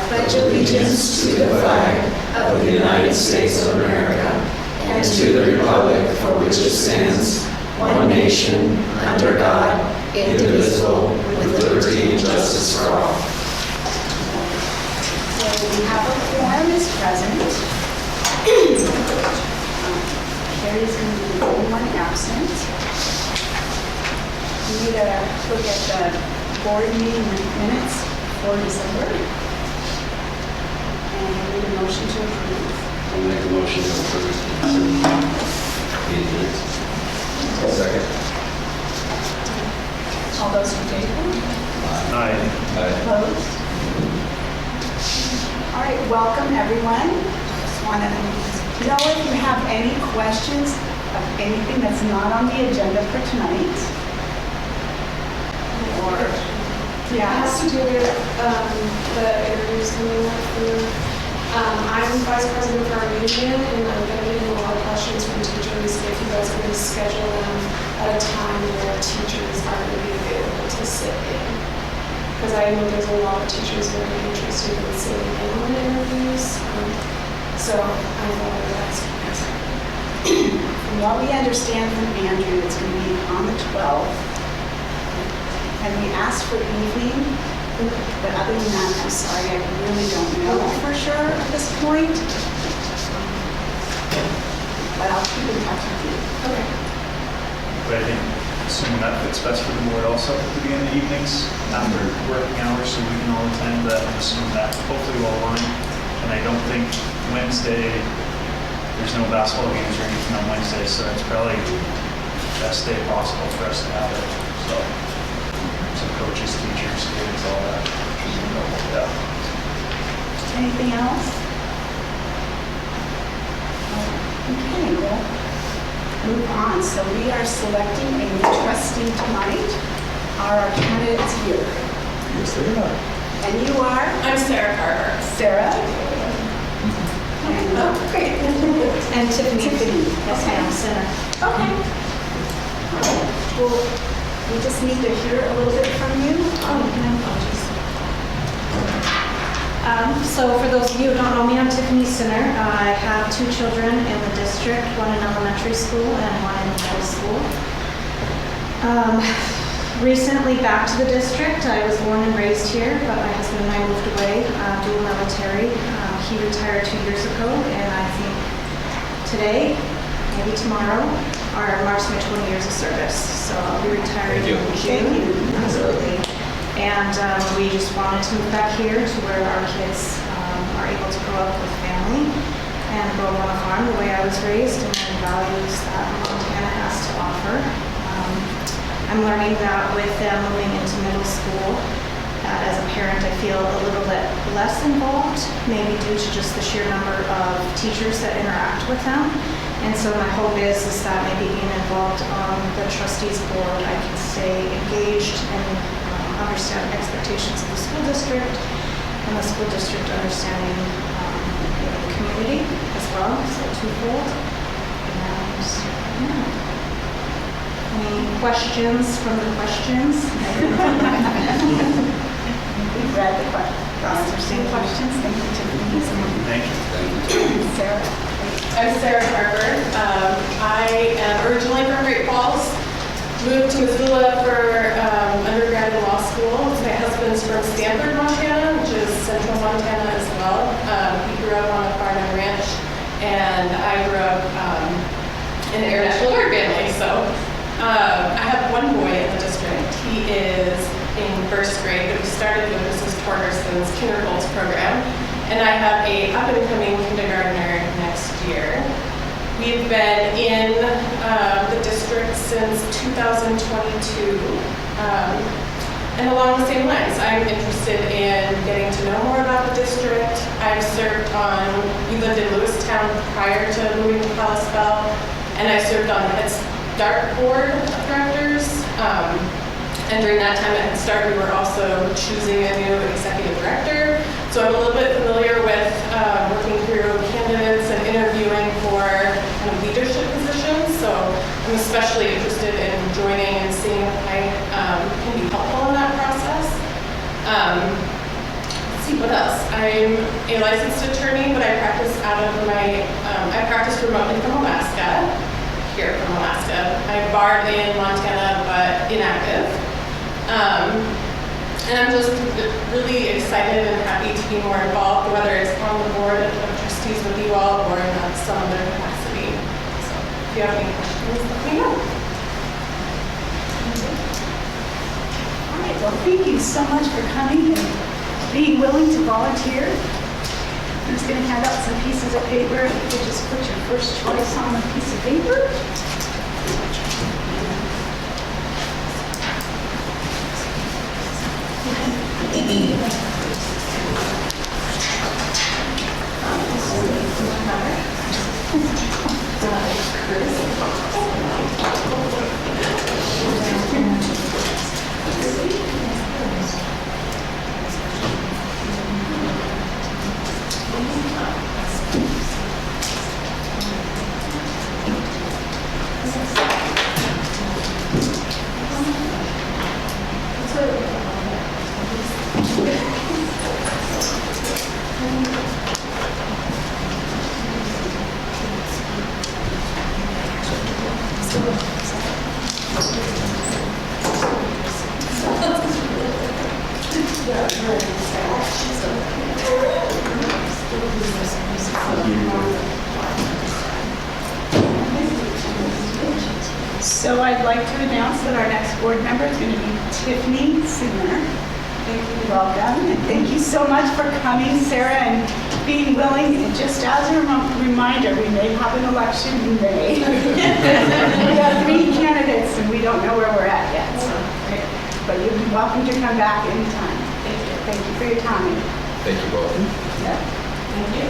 pledge allegiance to the flag of the United States of America and to the republic for which it stands, one nation, under God, indivisible, with liberty and justice for all. So we have a quorum is present. Carrie is going to be the only one absent. We need to look at the board meeting minutes for December. And we need a motion to approve. I'll make a motion to approve meeting minutes. Second. All those in favor? Aye. Opposed? All right, welcome everyone. Just want to know if you have any questions of anything that's not on the agenda for tonight. Or, It has to do with the interviews coming up for, I'm vice president for our union, and I'm going to be getting a lot of questions from teachers if you guys are going to schedule them at a time where teachers are going to be available to sit in. Because I know there's a lot of teachers who are interested in sitting in on the interviews, so I thought I would ask you guys. from what we understand from Andrew, it's going to be on the 12th. And we asked for evening, but other than that, I'm sorry, I really don't know for sure at this point. But I'll keep in touch with you. Okay. But I think, assuming that fits best for the board also to be in the evenings after working hours, so we can all attend that, and assume that hopefully will align. And I don't think Wednesday, there's no basketball games or anything on Wednesday, so it's probably the best day possible for us to have it. So coaches, teachers, kids, all that. Yeah. Anything else? Okay, we'll move on. So we are selecting a new trustee tonight. Are our candidates here? Yes, they are. And you are? I'm Sarah Carver. Sarah? And, Oh, great. and Tiffany. Yes, ma'am. Center. Okay. Well, we just need to hear a little bit from you. My apologies. So for those of you who don't know me, I'm Tiffany Sinner. I have two children in the district, one in elementary school and one in middle school. Recently back to the district. I was born and raised here, but my husband and I moved away, dual military. He retired 2 years ago, and I think today, maybe tomorrow, marks my 20 years of service. So I'll be retiring in June. Absolutely. And we just wanted to move back here to where our kids are able to grow up with family and grow up on a farm the way I was raised, and the values that Montana has to offer. I'm learning that with them moving into middle school, that as a parent I feel a little bit less involved, maybe due to just the sheer number of teachers that interact with them. And so my hope is that maybe being involved on the trustees board, I can stay engaged and understand expectations of the school district, and the school district understanding the community as well, so twofold. And yeah. Any questions from the questions? We've read the questions. Questions. Thank you, Tiffany. Thank you. Sarah. I'm Sarah Carver. I am originally from Great Falls, moved to Missoula for undergrad in law school. My husband's from Stanford, Montana, which is central Montana as well. He grew up on a farm and ranch, and I grew up in an international art family. So I have one boy in the district. He is in first grade, but he started with Mrs. Torgerson's Kinderholz program. And I have a up-and-coming kindergartner next year. We've been in the district since 2022. And along the same lines, I'm interested in getting to know more about the district. I've served we lived in Lewistown prior to moving to Kalispell, and I served on the Head Start board of directors. And during that time at Head Start, we were also choosing a new executive director. So I'm a little bit familiar with working through candidates and interviewing for kind of leadership positions. So I'm especially interested in joining and seeing if I can be helpful in that process. What else? I'm a licensed attorney, but I practice I practice remotely from Alaska, here from Alaska. I'm barred in Montana, but inactive. And I'm just really excited and happy to be more involved, whether it's on the board of trustees with you all or in some other capacity. So if you have any questions, let me know. All right, well, thank you so much for coming and being willing to volunteer. I'm just going to hand out some pieces of paper. If you could just put your first choice on a piece of paper. So I'd like to announce that our next board member is going to be Tiffany Signer. Thank you, welcome, and thank you so much for coming, Sarah, and being willing. And just as a reminder, we may have an election in May. We have 3 candidates, and we don't know where we're at yet. So, but you're welcome to come back anytime. Thank you. Thank you for your time. Thank you both. Yeah. Thank you.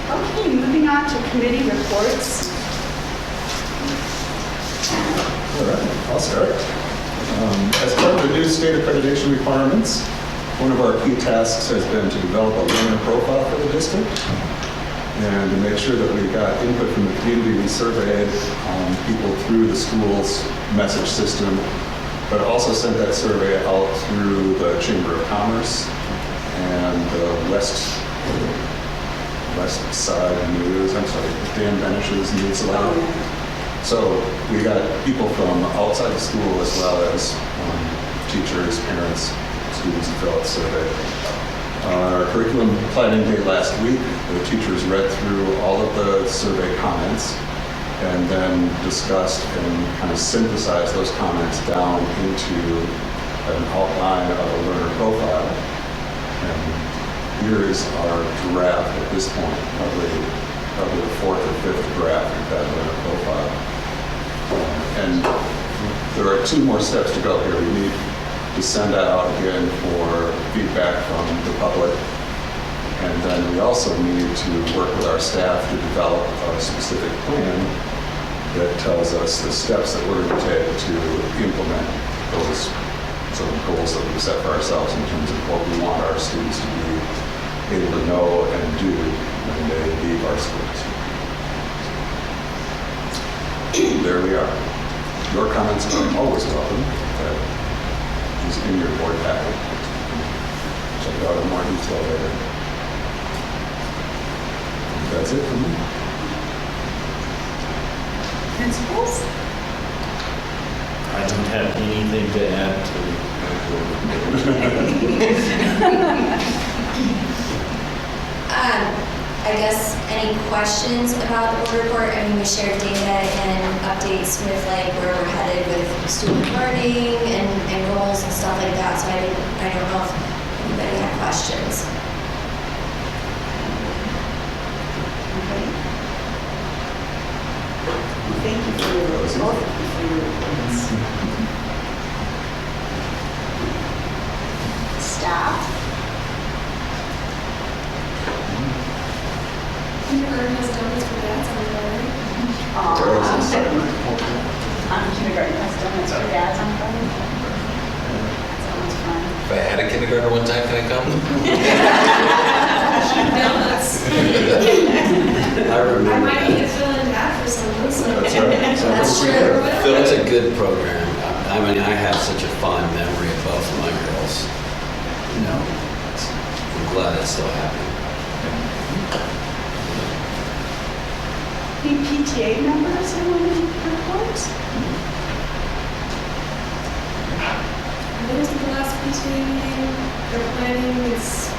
Okay, moving on to committee reports. All right, I'll start. As part of the new state accreditation requirements, one of our key tasks has been to develop a learner profile for the district and to make sure that we got input from the community. We surveyed people through the school's message system, but also sent that survey out through the Chamber of Commerce and the West Side News, Dan Benish's News Lab. So we got people from outside the school as well as teachers, parents, students who filled out the survey. Our curriculum planning day last week, the teachers read through all of the survey comments and then discussed and kind of synthesized those comments down into an outline of a learner profile. And here is our draft at this point, probably the 4th or 5th draft of that learner profile. And there are 2 more steps to go here. We need to send that out again for feedback from the public. And then we also need to work with our staff to develop a specific plan that tells us the steps that we're going to take to implement those sort of goals that we set for ourselves in terms of what we want our students to be able to know and do when they leave our schools. There we are. Your comments are always welcome. That is in your board packet. Check it out in more detail later. That's it for me. Principals? I don't have anything to add to I guess any questions about the board report? I mean, we shared data and updates with like where we're headed with student learning and goals and stuff like that. So I don't know if anybody had questions. Okay. Thank you for your both of you for your reports. Staff? Kindergarten has donuts for dads on Friday. Kindergarten has donuts for dads on Friday. That sounds fun. If I had a kindergarten one time, can I come? Donuts. I remember. I might need to fill in that for someone. So. That's right. That's true. Phil, it's a good program. I mean, I have such a fond memory of both of my girls. No. I'm glad that's still happening. Any PTA members who want to report? What was the last PTA meeting? They're planning this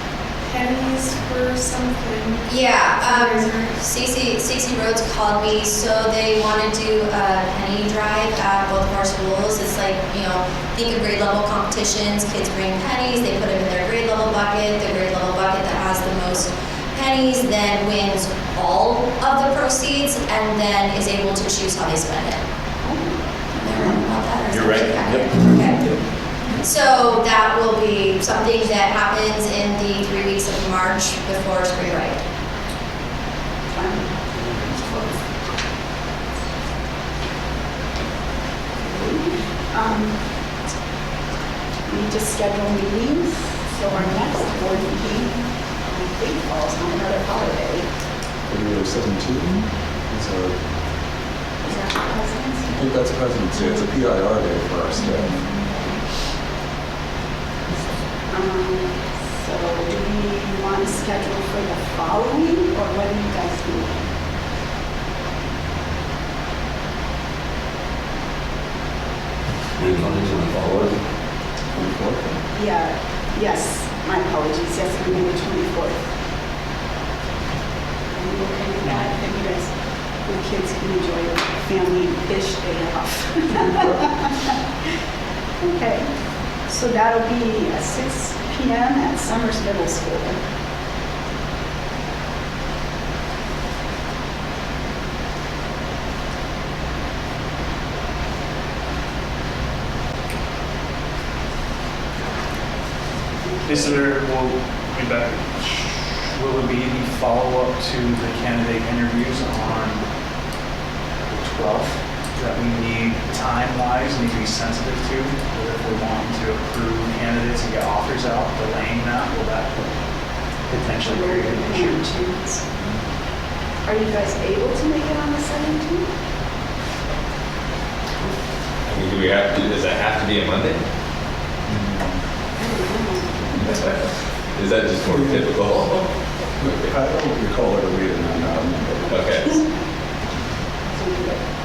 pennies for something. Yeah, Stacey Rhodes called me, so they want to do a penny drive at both of our schools. It's like, think of grade level competitions. Kids bring pennies, they put them in their grade level bucket. The grade level bucket that has the most pennies then wins all of the proceeds and then is able to choose how they spend it. Am I wrong about that, or is You're that right. accurate? Okay. So that will be something that happens in the 3 weeks of March before spring break. We need to schedule meetings, so our next board meeting, I think, falls on another holiday. February 17 is a, Is that President's I Day? think that's President's Day. It's a PIR day for our staff. So do we want to schedule for the following, or what do you guys think? Maybe on the forward. 24th. Yeah, yes, my apologies, yes, it will be the 24th. Are you okay with that? Then you guys, the kids can enjoy your family-ish day off. Okay, so that'll be at 6 p.m. at Summers Middle School. Is there, will it be any follow-up to the candidate interviews on the 12th that we need time-wise, need to be sensitive to? Or if we're wanting to approve candidates and get offers out, delaying that, will that potentially create an issue? Are you guys able to make it on the 17th? I mean, does that have to be a Monday? Is that just more typical? I don't recall ever reading that. Okay. So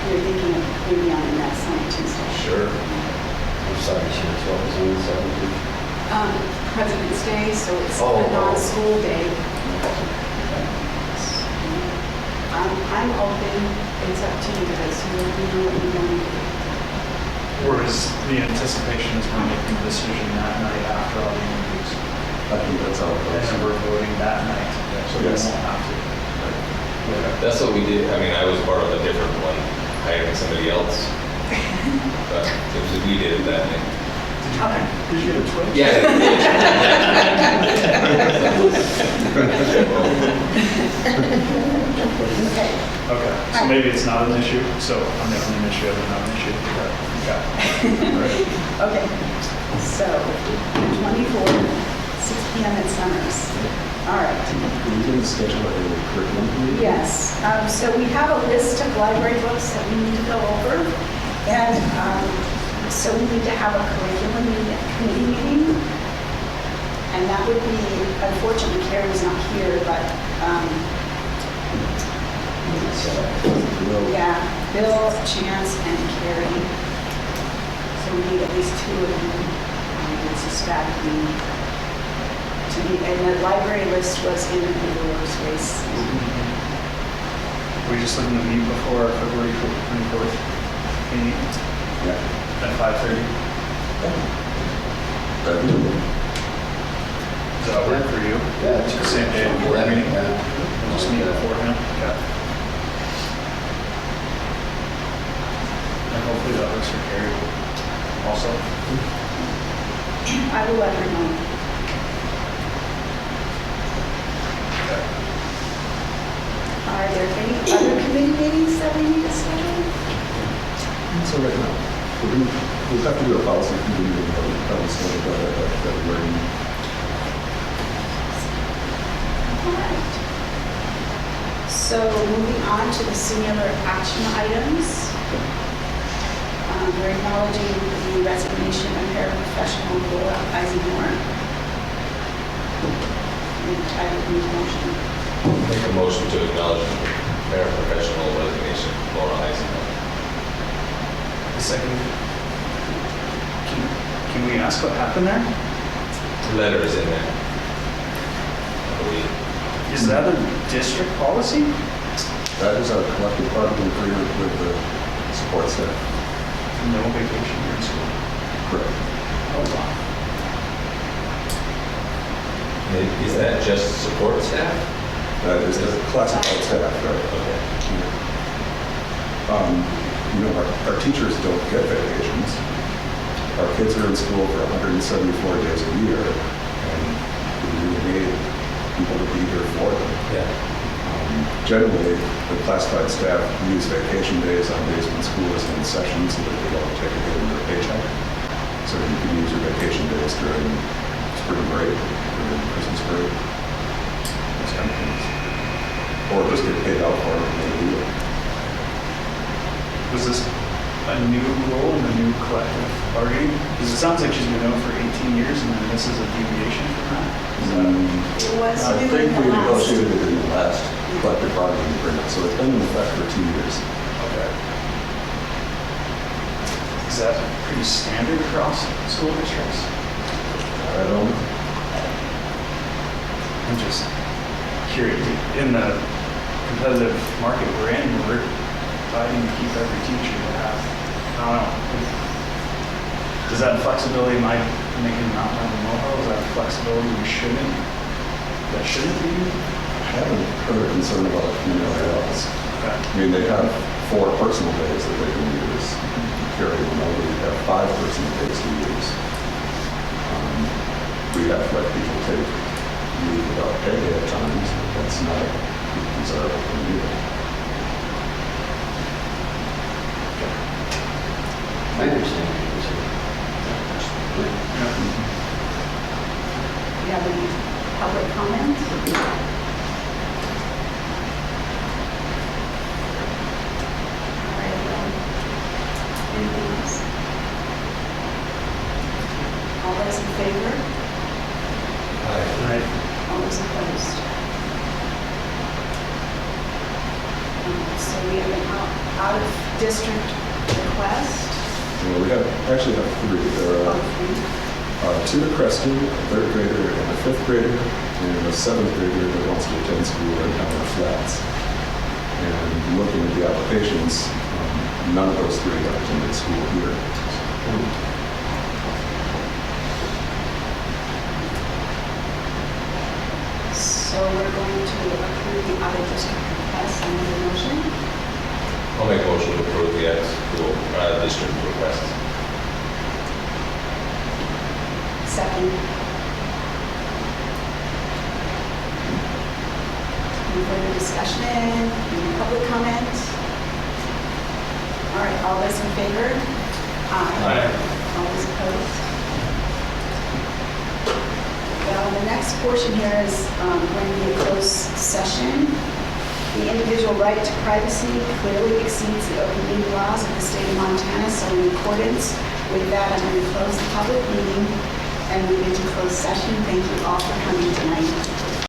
you're thinking of maybe on the next night, Tuesday? Sure. I'm sorry, Chair, 12 is on the 17th. President's Day, so it's Oh, a non-school day. I'm open, it's up to you guys, you know what you want to do. Or is the anticipation is we're making a decision that night after all the interviews? I think that's how it And then goes. we're voting that night, so we Yes. won't have to. That's what we did. I mean, I was part of a different one, hiring somebody else. But it was, we did it that night. Okay. Did you get a Twitch? Okay. Okay, so maybe it's not an issue, so I'm making an issue of it, not an issue. Okay. All right. Okay, so 24th, 6 p.m. at Summers. All right. Are we going to schedule a curriculum meeting? Yes, so we have a list of library books that we need to go over. And so we need to have a curriculum committee meeting. And that would be, unfortunately, Carrie's not here, but, yeah, Bill, Chance, and Carrie. So we need at least 2 of them, I would suspect, to be, and the library list was in the workspace. We just looking to meet before February 24th meeting Yeah. at 5:30. That'd be good. Does that work for you? Yeah, it's Same day of board meeting? We'll just meet beforehand? Okay. And hopefully that works for Carrie also. I will let her know. Okay. Are there any other committee meetings that we need to schedule? So right now, we'll have to do a policy committee meeting that was scheduled by February. All right. So moving on to the singular action items. We're acknowledging the resignation of paraprofessional Laura Eisenhorn. I would need a motion. Make a motion to acknowledge paraprofessional resignation, Laura Eisenman. Second. Can we ask what happened there? Letter is in there. I believe. Is that a district policy? That is our collective bargaining agreement with the support staff. No vacation during school. Correct. Oh, wow. Is that just support staff? That is the classified staff, right? Okay. You know, our teachers don't get vacations. Our kids are in school for 174 days a year, and we really need people to be here for them. Yeah. Generally, the classified staff use vacation days on days when school is in session so that they don't take a hit in their paycheck. So you can use your vacation days during spring break, during Christmas break, those kind of things. Or just get paid out for it when they do it. Was this a new role in the new collective bargaining? Because it sounds like she's been out for 18 years and then this is a deviation from that. Is that? It was I new think in we the last. negotiated it in the last collective bargaining agreement, so it's been in effect for 2 years. Okay. Is that pretty standard across school districts? I don't know. I'm just curious, in the competitive market we're in, we're fighting to keep every teacher to have, I don't know. Does that flexibility, am I making a mountain out of a molehill? Is that flexibility that shouldn't be? I haven't heard a concern about it from anybody else. Okay. I mean, they have 4 personal days that they can use. Carry them over, we have 5 personal days to use. We have to let people take leave without pay at times, but that's not desirable for me. I understand. Do you have any public comments? All right, anything else? All those in favor? Right. All those opposed? So we have an out-of-district request. Well, we actually have 3. There are 2 to Creston, a 3rd grader and a 5th grader, and a 7th grader that wants to attend school in Hammer Flats. And looking at the applications, none of those 3 have attended school here. So we're going to approve the out-of-district request. I need a motion. I'll make a motion to approve the school district request. Second. Any further discussion? Any public comment? All right, all those in favor? Aye. All those opposed? Well, the next portion here is going to be a closed session. The individual right to privacy clearly exceeds the open meeting laws of the state of Montana, so in accordance with that, I'm going to close the public meeting and move into closed session. Thank you all for coming tonight.